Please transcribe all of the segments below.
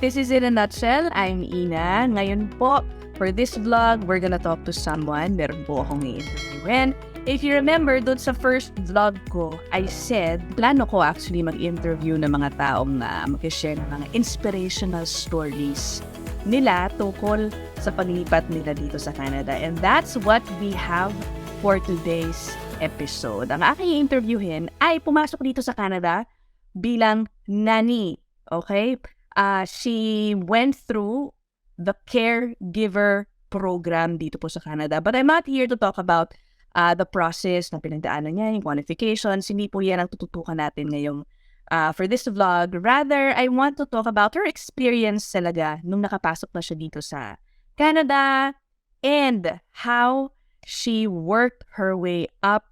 this is In a Nutshell. I'm Ina. Ngayon po, for this vlog, we're gonna talk to someone. Meron po akong i-interviewin. If you remember, dun sa first vlog ko, I said, plano ko actually mag-interview ng mga taong na mag-share ng mga inspirational stories nila tungkol sa paglipat nila dito sa Canada. And that's what we have for today's episode. Ang aking interviewin ay pumasok dito sa Canada bilang nanny. Okay? She went through the caregiver program dito po sa Canada. But I'm not here to talk about the process na pinagdaanan niya, yung qualifications. Hindi po yan ang tututukan natin ngayong for this vlog. Rather, I want to talk about her experience talaga nung nakapasok na siya dito sa Canada and how she worked her way up.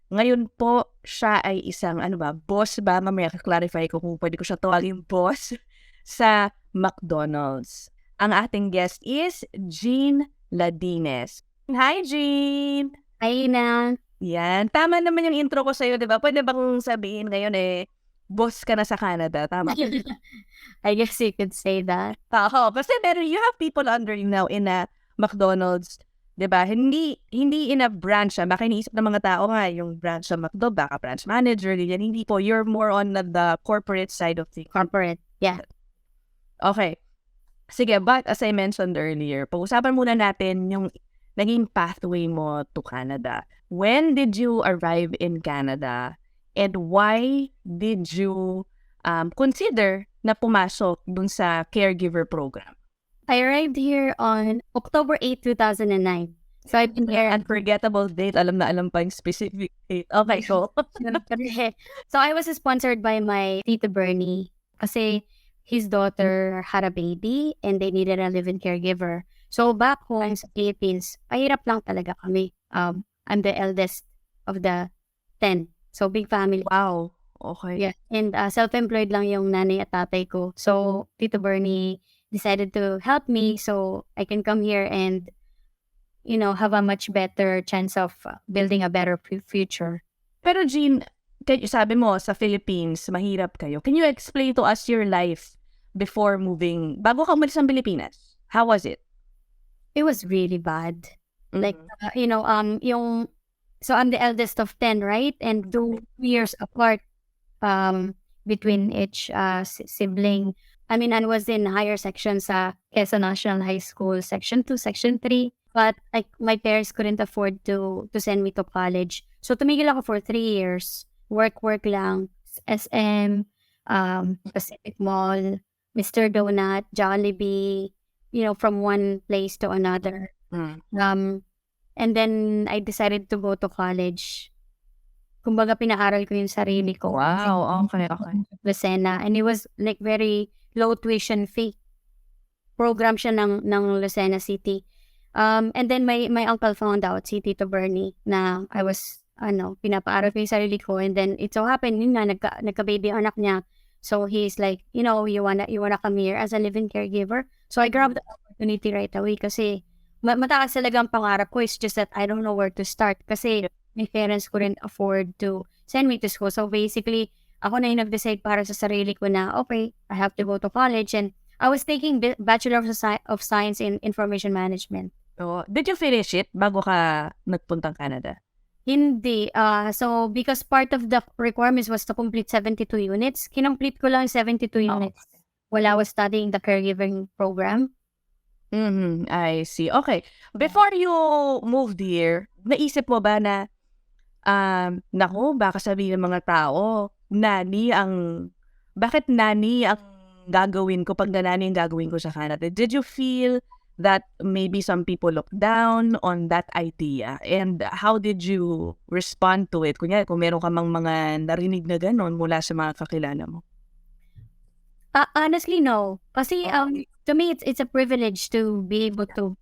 Ngayon po, siya ay isang, boss ba? Mamaya ka-clarify ko kung pwede ko siya tawagin boss sa McDonald's. Ang ating guest is Jean Ladines. Hi, Jean! Hi, Ina. Yan. Tama naman yung intro ko sa'yo, di ba? Pwede bang sabihin ngayon boss ka na sa Canada? Tama. I guess you could say that. Oo. Kasi you have people under you now in a McDonald's. Diba? Hindi in a branch. Baka iniisip ng mga tao nga, yung branch sa McDo, baka branch manager, yan. Hindi po. You're more on the corporate side of things. Corporate, yeah. Okay. Sige, but as I mentioned earlier, pag-usapan muna natin yung naging pathway mo to Canada. When did you arrive in Canada? And why did you consider na pumasok dun sa caregiver program? I arrived here on October 8, 2009. So I've been here. Unforgettable date. Alam na alam pa yung specific date. Okay, so. So I was sponsored by my Tito Bernie kasi his daughter had a baby and they needed a live-in caregiver. So back home sa Philippines, pahirap lang talaga kami. I'm the eldest of the 10. So big family. Wow. Okay. Yeah. And self-employed lang yung nanay at tatay ko. So Tito Bernie decided to help me so I can come here and, have a much better chance of building a better future. Pero Jean, sabi mo sa Philippines, mahirap kayo. Can you explain to us your life before moving, bago ka umalis ng Pilipinas? How was it? It was really bad. Mm-hmm. Like, so I'm the eldest of 10, right? And 2 years apart between each sibling. I mean, I was in higher section sa Quezon National High School, Section 2, Section 3. But my parents couldn't afford to send me to college. So tumigil ako for 3 years. Work lang. SM, Pacific Mall, Mr. Donut, Jollibee, from one place to another. And then I decided to go to college. Kumbaga, pinaaral ko yung sarili ko. Wow, okay. Lucena. And it was like very low tuition fee. Program siya ng Lucena City. And then my uncle found out, si Tito Bernie, na I was, pinapaaral ko yung sarili ko. And then it so happened, yun nga, nagka-baby anak niya. So he's like, you wanna come here as a living caregiver? So I grabbed the opportunity right away kasi mataas talaga ang pangarap ko. It's just that I don't know where to start kasi my parents couldn't afford to send me to school. So basically, ako na yung nag-decide para sa sarili ko na, okay, I have to go to college. And I was taking Bachelor of Science in Information Management. So, did you finish it bago ka nagpuntang Canada? Hindi. So, because part of the requirements was to complete 72 units, kinomplete ko lang 72 units while I was studying the caregiving program. I see. Okay. Before you moved here, naisip mo ba na, baka sabihin ng mga tao, bakit nanny ang gagawin ko pag nanny ang gagawin ko sa Canada? Did you feel that maybe some people look down on that idea? And how did you respond to it? Kunyari, kung meron ka mang mga narinig na gano'n mula sa mga kakilala mo. Honestly, no. Kasi to me, it's a privilege to be able to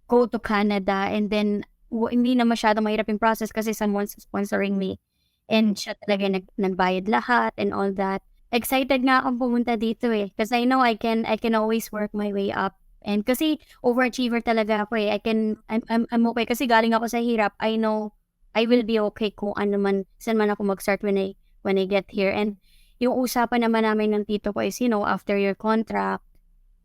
go to Canada and then hindi na masyadong mahirap yung process kasi someone's sponsoring me. And siya talaga nagbayad lahat and all that. Excited nga akong pumunta dito kasi I know I can always work my way up. And kasi overachiever talaga ako I'm okay kasi galing ako sa hirap. I know I will be okay kung ano man, saan man ako mag-start when I get here. And yung usapan naman namin ng tito ko is, after your contract,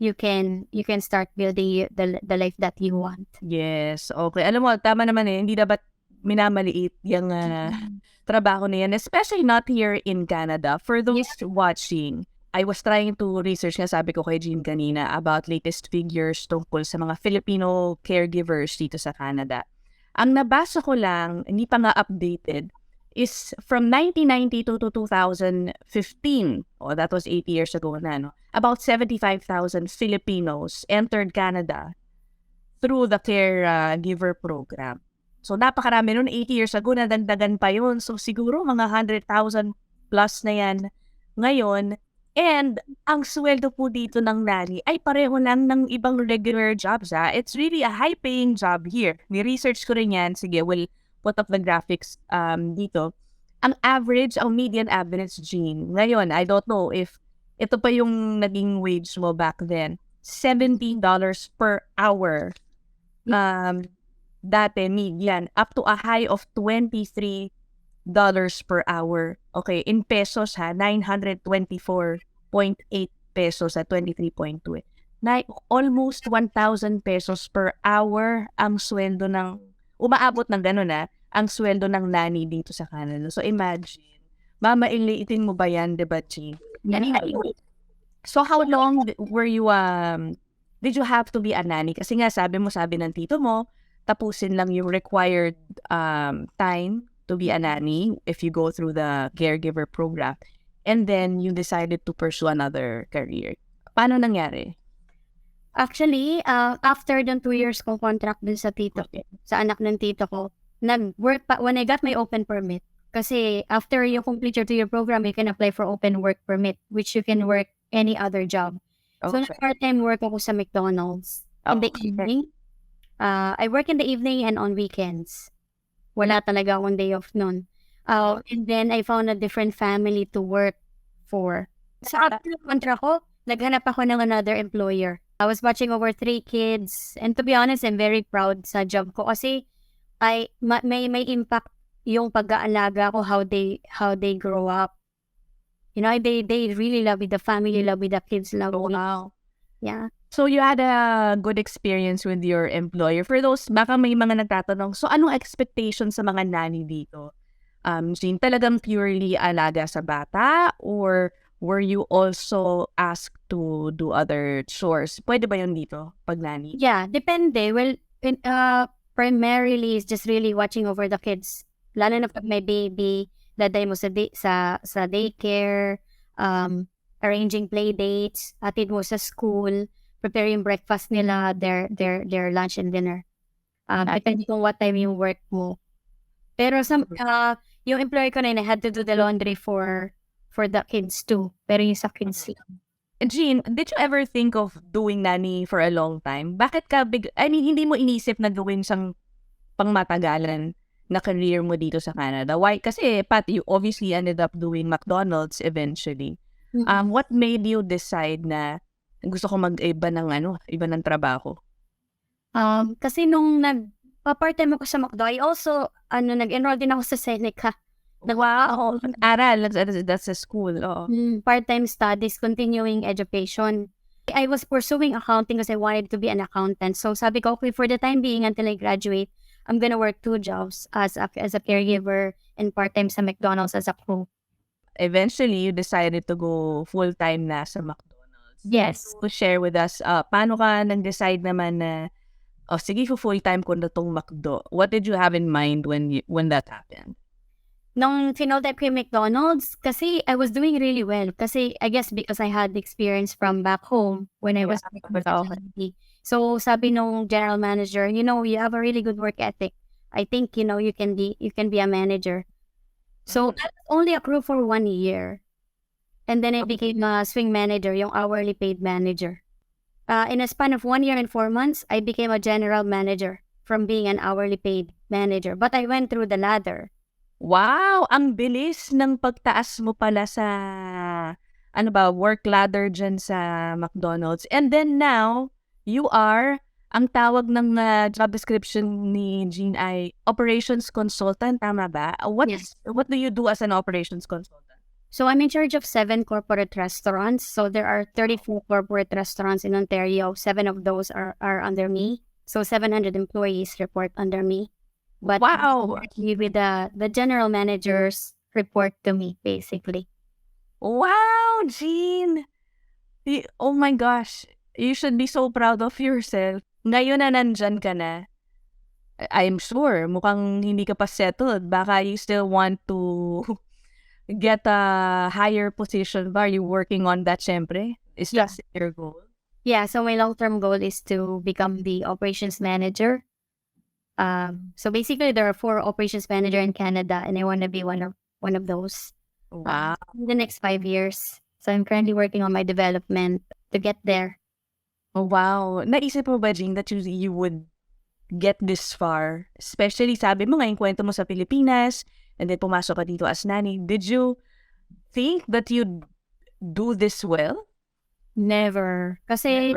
you can start building the life that you want. Yes, okay. Alam mo, tama naman hindi dapat minamaliit yung trabaho na yan, especially not here in Canada. For those watching, I was trying to research nga, sabi ko kay Jean kanina, about latest figures tungkol sa mga Filipino caregivers dito sa Canada. Ang nabasa ko lang, hindi pa nga updated, is from 1992 to 2015. Oh, that was 8 years ago na, no? About 75,000 Filipinos entered Canada through the caregiver program. So, napakarami nun. 8 years ago, nadagdagan pa yun. So, siguro mga 100,000 plus na yan ngayon. And, ang sweldo po dito ng nanny ay pareho lang ng ibang regular jobs, ha? It's really a high-paying job here. Ni-research ko rin yan. Sige, we'll put up the graphics dito. Ang median average, Jean, ngayon, I don't know if ito pa yung naging wage mo back then, $17 per hour. Dati, median, up to a high of $23 per hour. Okay, in pesos ha, 924.8 pesos at 23.2. Almost 1,000 pesos per hour ang sweldo ng, umaabot ng gano'n ang sweldo ng nanny dito sa Canada. So imagine, mamailiitin mo ba yan, diba, Chi? So how long were you, did you have to be a nanny? Kasi nga, sabi ng tito mo, tapusin lang yung required time to be a nanny if you go through the caregiver program. And then you decided to pursue another career. Paano nangyari? Actually, after the 2 years kong contract dun sa tito, sa anak ng tito ko, nag-work pa when I got my open permit. Kasi after you complete your 2-year program, you can apply for open work permit, which you can work any other job. So, part-time work ako sa McDonald's in the evening. I work in the evening and on weekends. Wala talaga akong day off nun. And then, I found a different family to work for. Sa after contract ko, naghanap ako ng another employer. I was watching over 3 kids. And to be honest, I'm very proud sa job ko kasi may impact yung pag-aalaga ko, how they grow up. They really love it. The family love it. The kids love it. Wow. Yeah. So, you had a good experience with your employer. For those, baka may mga nagtatanong, so anong expectation sa mga nanny dito? Jean, talagang purely alaga sa bata? Or were you also asked to do other chores? Pwede ba yun dito, pag nanny? Yeah, depende. Well, primarily, it's just really watching over the kids. Lalo na pag may baby, daday mo sa daycare, arranging play dates, atid mo sa school, preparing breakfast nila, their lunch and dinner. Depende kung what time yung work mo. Pero yung employer ko na yun, I had to do the laundry for the kids too. Pero yung sa kids lang. Jean, did you ever think of doing nanny for a long time? Bakit ka hindi mo inisip na gawin siyang pangmatagalan na career mo dito sa Canada? Why? Kasi, Pat, you obviously ended up doing McDonald's eventually. What made you decide na gusto ko mag-iba ng trabaho? Kasi nung nag-part-time ako sa McDo, I also, nag-enroll din ako sa Seneca. Wow! Aral, that's a school. Part-time studies, continuing education. I was pursuing accounting because I wanted to be an accountant. So sabi ko, okay, for the time being, until I graduate, I'm gonna work 2 jobs as a caregiver and part-time sa McDonald's as a crew. Eventually, you decided to go full-time na sa McDonald's. Yes. To share with us, paano ka nag-decide naman na, sige, full-time ko na tong McDo. What did you have in mind when that happened? Nung final-time ko yung McDonald's, kasi I was doing really well. Kasi I guess because I had experience from back home when I was So sabi nung general manager, you have a really good work ethic. I think, you can be a manager. So I was only a crew for 1 year. And then I became a swing manager, yung hourly paid manager. In a span of 1 year and 4 months, I became a general manager from being an hourly paid manager. But I went through the ladder. Wow! Ang bilis ng pagtaas mo pala sa, work ladder dyan sa McDonald's. And then now, you are, ang tawag ng job description ni Jean ay operations consultant, tama ba? What do you do as an operations consultant? So I'm in charge of 7 corporate restaurants. So there are 34 corporate restaurants in Ontario. 7 of those are under me. So 700 employees report under me. But Wow! directly with the general managers report to me, basically. Wow, Jean! Oh my gosh, you should be so proud of yourself. Ngayon na nandyan ka na, I'm sure mukhang hindi ka pa settled. Baka you still want to get a higher position ba? Are you working on that, syempre? Is Yeah. that your goal? Yeah, so my long-term goal is to become the operations manager. So basically, there are 4 operations manager in Canada, and I want to be one of those Wow. in the next 5 years. So I'm currently working on my development to get there. Oh, wow. Naisip mo ba, Jean, that you would get this far? Especially, sabi mo nga, yung kwento mo sa Pilipinas, and then pumasok ka dito as nanny. Did you think that you'd do this well? Never. Kasi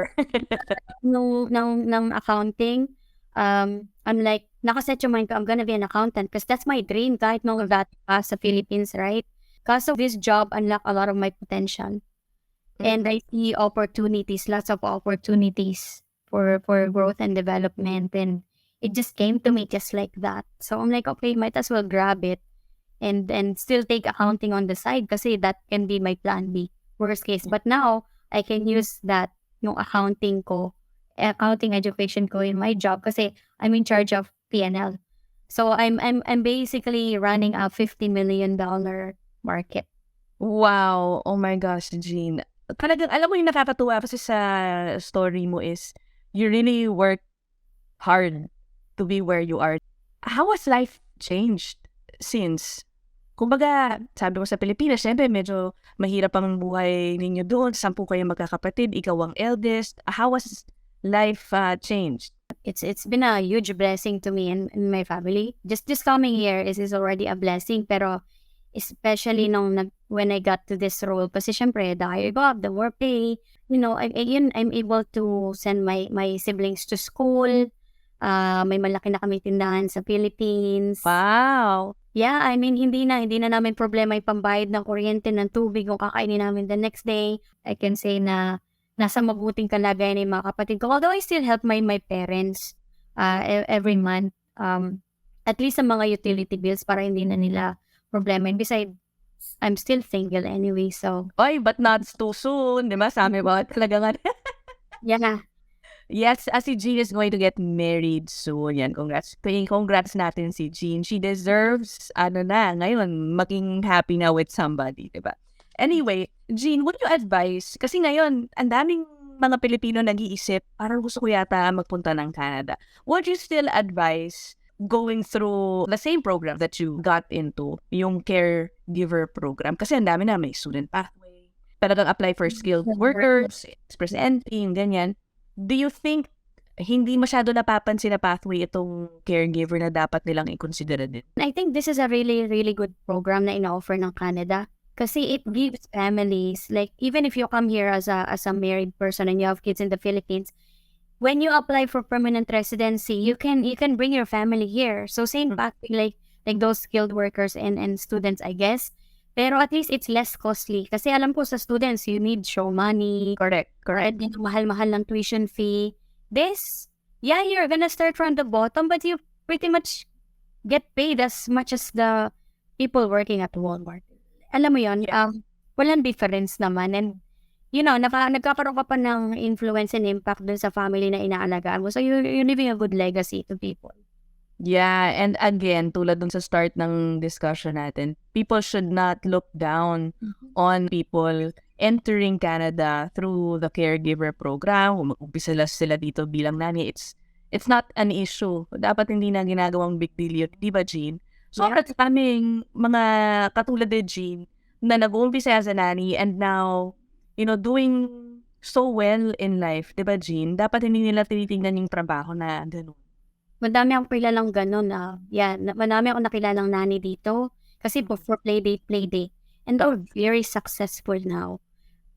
nung accounting, I'm like, nakaset yung mind ko, I'm gonna be an accountant because that's my dream kahit nung dati pa sa Philippines, right? Kaso this job unlocked a lot of my potential. And I see opportunities, lots of opportunities for growth and development. And it just came to me just like that. So I'm like, okay, might as well grab it and still take accounting on the side kasi that can be my plan B, worst case. But now, I can use that, yung accounting education ko in my job kasi I'm in charge of P&L. So I'm basically running a $50 million market. Wow. Oh my gosh, Jean. Talagang, alam mo yung nakakatuwa kasi sa story mo is, you really work hard to be where you are. How has life changed since? Kumbaga, sabi mo sa Pilipinas, syempre medyo mahirap ang buhay ninyo doon. 10 kayong magkakapatid, ikaw ang eldest. How has life changed? It's been a huge blessing to me and my family. Just coming here is already a blessing, pero especially when I got to this role, kasi syempre, the higher you go up, the more pay. You know, I'm able to send my siblings to school. May malaki na kami tindahan sa Philippines. Wow! Yeah, I mean, hindi na namin problema yung pambayad ng kuryente, ng tubig, kung kakainin namin the next day. I can say na nasa mabuting kalagayan ng mga kapatid ko. Although I still help my parents every month. At least sa mga utility bills para hindi na nila problema. And besides, I'm still single anyway, so... Oy, but not too soon, di ba? Sabi mo, talaga nga. Yeah. Yes, si Jean is going to get married soon. Yan, congrats. Congrats natin si Jean. She deserves, ngayon, maging happy na with somebody, di ba? Anyway, Jean, would you advise, kasi ngayon, ang daming mga Pilipino nag-iisip, parang gusto ko yata magpunta ng Canada. Would you still advise going through the same program that you got into, yung caregiver program? Kasi ang dami na, may student pathway, talagang apply for skilled workers, express entry, ganyan. Do you think hindi masyado napapansin na pathway itong caregiver na dapat nilang i-consider din? I think this is a really, really good program na ina-offer ng Canada. Kasi it gives families, like even if you come here as a married person and you have kids in the Philippines, when you apply for permanent residency, you can bring your family here. So same pathway like those skilled workers and students, I guess. Pero at least it's less costly. Kasi alam ko sa students, you need show money. Correct. Yung mahal-mahal ng tuition fee. You're gonna start from the bottom, but you pretty much get paid as much as the people working at Walmart. Alam mo yun, walang difference naman. And, nagkakaroon ka pa ng influence and impact dun sa family na inaalagaan mo. So, you're leaving a good legacy to people. Yeah, and again, tulad dun sa start ng discussion natin, people should not look down on people entering Canada through the caregiver program. Kung mag-umpisa sila dito bilang nanny, it's not an issue. Dapat hindi na ginagawang big deal yun. Di ba, Jean? So, at kaming mga katulad ni Jean na nag-uumpisa as a nanny and now, doing so well in life, di ba, Jean? Dapat hindi nila tinitingnan yung trabaho na gano'n. Madami akong kilalang gano'n madami akong nakilalang nanny dito kasi for playdate. And they're very successful now.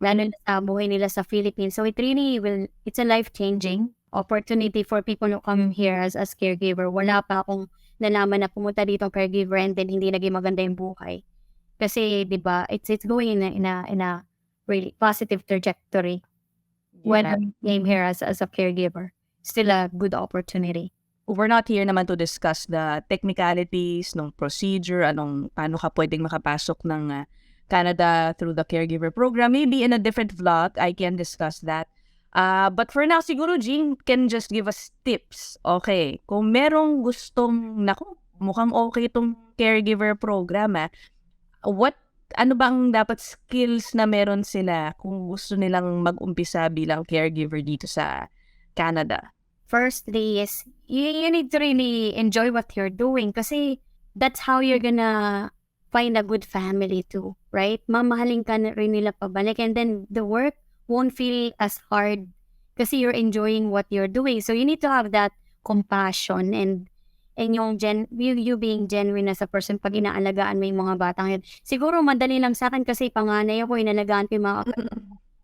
Lalo na sa buhay nila sa Philippines. So it's a life-changing opportunity for people who come here as caregiver. Wala pa akong nalaman na pumunta dito caregiver and then hindi naging maganda yung buhay. Kasi, di ba, it's going in a really positive trajectory when I came here as a caregiver. Still a good opportunity. We're not here naman to discuss the technicalities ng procedure, paano ka pwedeng makapasok ng Canada through the caregiver program. Maybe in a different vlog, I can discuss that. But for now, siguro Jean can just give us tips. Okay, kung merong gustong, naku, mukhang okay itong caregiver program, ano bang dapat skills na meron sila kung gusto nilang mag-umpisa bilang caregiver dito sa Canada? Firstly is you need to really enjoy what you're doing kasi that's how you're gonna find a good family too, right? Mamahalin ka na rin nila pabalik and then the work won't feel as hard kasi you're enjoying what you're doing. So you need to have that compassion and you being genuine as a person pag inaalagaan mo yung mga batang yun. Siguro madali lang sa akin kasi panganay ako, inalagaan ko yung mga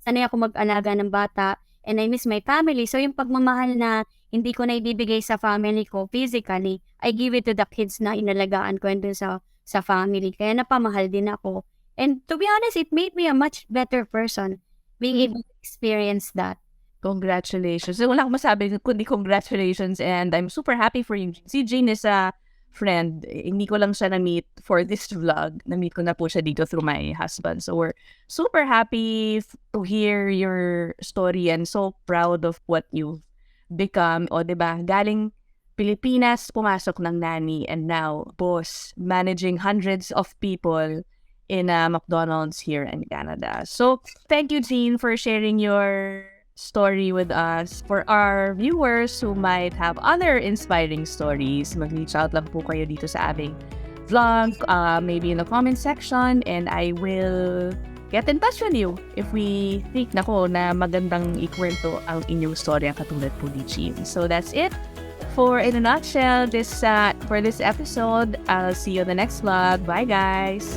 sanay ako mag-alaga ng bata and I miss my family. So yung pagmamahal na hindi ko na ibibigay sa family ko physically, I give it to the kids na inalagaan ko and dun sa family. Kaya napamahal din ako. And to be honest, it made me a much better person being able to experience that. Congratulations. So, wala akong masabi kundi congratulations and I'm super happy for you. Si Jane is a friend. Hindi ko lang siya na-meet for this vlog. Na-meet ko na po siya dito through my husband. So, we're super happy to hear your story and so proud of what you've become. O, diba? Galing Pilipinas, pumasok ng nanny and now, boss, managing hundreds of people in McDonald's here in Canada. So, thank you, Jean, for sharing your story with us. For our viewers who might have other inspiring stories, mag-reach out lang po kayo dito sa aming vlog, maybe in the comment section, and I will get in touch with you if we think na magandang ikwento ang inyong storya katulad po ni Jean. So that's it for in a nutshell for this episode. I'll see you on the next vlog. Bye guys!